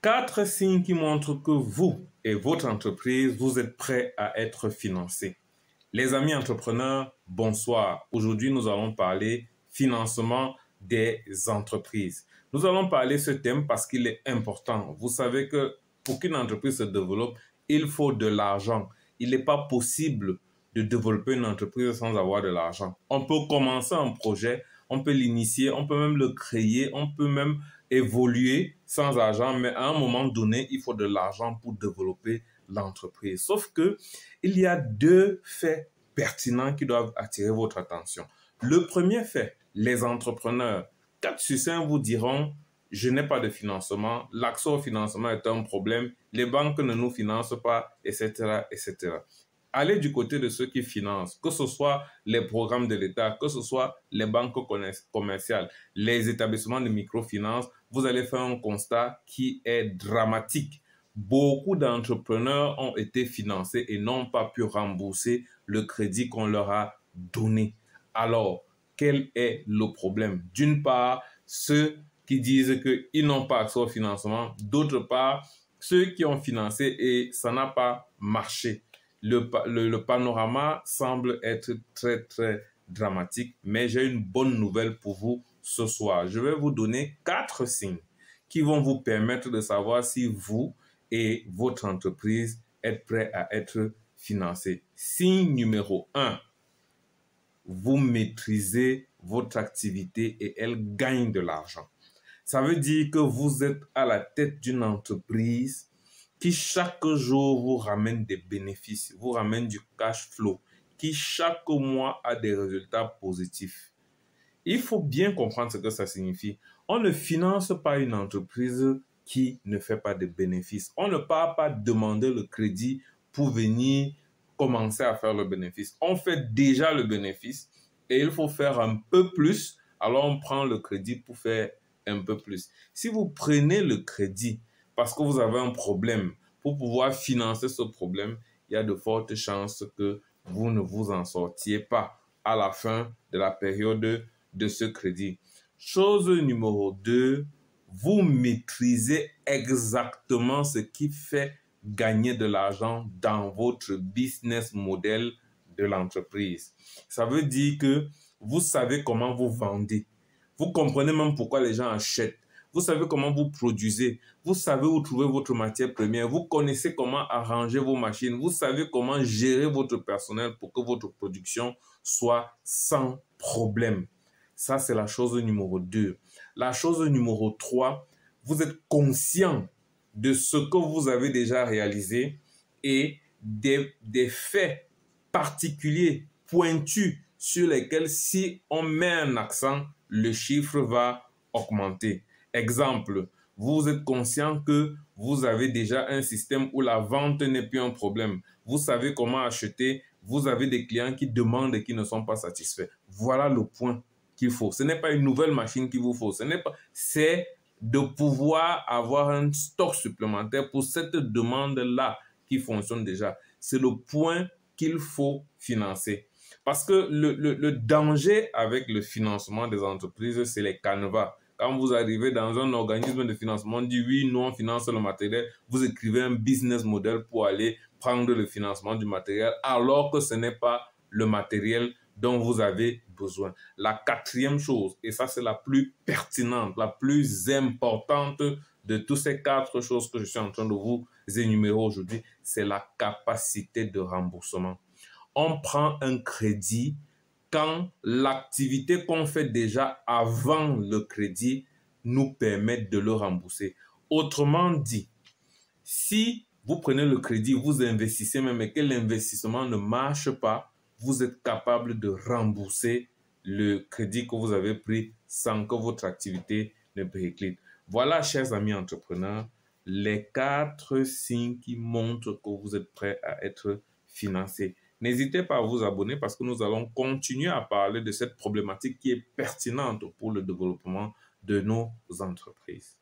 4 signes qui montrent que vous et votre entreprise, vous êtes prêts à être financés. Les amis entrepreneurs, bonsoir. Aujourd'hui, nous allons parler financement des entreprises. Nous allons parler de ce thème parce qu'il est important. Vous savez que pour qu'une entreprise se développe, il faut de l'argent. Il n'est pas possible de développer une entreprise sans avoir de l'argent. On peut commencer un projet, on peut l'initier, on peut même le créer, on peut même évoluer sans argent, mais à un moment donné, il faut de l'argent pour développer l'entreprise. Sauf que il y a 2 faits pertinents qui doivent attirer votre attention. Le premier fait, les entrepreneurs, 4 sur 5 vous diront « je n'ai pas de financement, l'accès au financement est un problème, les banques ne nous financent pas, etc. etc. » Allez du côté de ceux qui financent, que ce soit les programmes de l'État, que ce soit les banques commerciales, les établissements de microfinance, vous allez faire un constat qui est dramatique. Beaucoup d'entrepreneurs ont été financés et n'ont pas pu rembourser le crédit qu'on leur a donné. Alors, quel est le problème? D'une part, ceux qui disent qu'ils n'ont pas accès au financement. D'autre part, ceux qui ont financé et ça n'a pas marché. Le panorama semble être très dramatique, mais j'ai une bonne nouvelle pour vous ce soir. Je vais vous donner 4 signes qui vont vous permettre de savoir si vous et votre entreprise êtes prêts à être financés. Signe numéro 1, vous maîtrisez votre activité et elle gagne de l'argent. Ça veut dire que vous êtes à la tête d'une entreprise qui chaque jour vous ramène des bénéfices, vous ramène du cash flow, qui chaque mois a des résultats positifs. Il faut bien comprendre ce que ça signifie. On ne finance pas une entreprise qui ne fait pas de bénéfices. On ne part pas demander le crédit pour venir commencer à faire le bénéfice. On fait déjà le bénéfice et il faut faire un peu plus. Alors on prend le crédit pour faire un peu plus. Si vous prenez le crédit parce que vous avez un problème, pour pouvoir financer ce problème, il y a de fortes chances que vous ne vous en sortiez pas à la fin de la période de ce crédit. Chose numéro 2, vous maîtrisez exactement ce qui fait gagner de l'argent dans votre business model de l'entreprise. Ça veut dire que vous savez comment vous vendez. Vous comprenez même pourquoi les gens achètent. Vous savez comment vous produisez. Vous savez où trouver votre matière première. Vous connaissez comment arranger vos machines. Vous savez comment gérer votre personnel pour que votre production soit sans problème. Ça, c'est la chose numéro 2. La chose numéro 3, vous êtes conscient de ce que vous avez déjà réalisé et des faits particuliers, pointus, sur lesquels si on met un accent, le chiffre va augmenter. Exemple, vous êtes conscient que vous avez déjà un système où la vente n'est plus un problème. Vous savez comment acheter, vous avez des clients qui demandent et qui ne sont pas satisfaits. Voilà le point qu'il faut. Ce n'est pas une nouvelle machine qu'il vous faut. C'est de pouvoir avoir un stock supplémentaire pour cette demande-là qui fonctionne déjà. C'est le point qu'il faut financer. Parce que le danger avec le financement des entreprises, c'est les canevas. Quand vous arrivez dans un organisme de financement, on dit oui, nous on finance le matériel, vous écrivez un business model pour aller prendre le financement du matériel alors que ce n'est pas le matériel dont vous avez besoin. La 4e chose, et ça c'est la plus pertinente, la plus importante de toutes ces 4 choses que je suis en train de vous énumérer aujourd'hui, c'est la capacité de remboursement. On prend un crédit quand l'activité qu'on fait déjà avant le crédit nous permet de le rembourser. Autrement dit, si vous prenez le crédit, vous investissez même et que l'investissement ne marche pas, vous êtes capable de rembourser le crédit que vous avez pris sans que votre activité ne périclite. Voilà, chers amis entrepreneurs, les 4 signes qui montrent que vous êtes prêts à être financés. N'hésitez pas à vous abonner parce que nous allons continuer à parler de cette problématique qui est pertinente pour le développement de nos entreprises.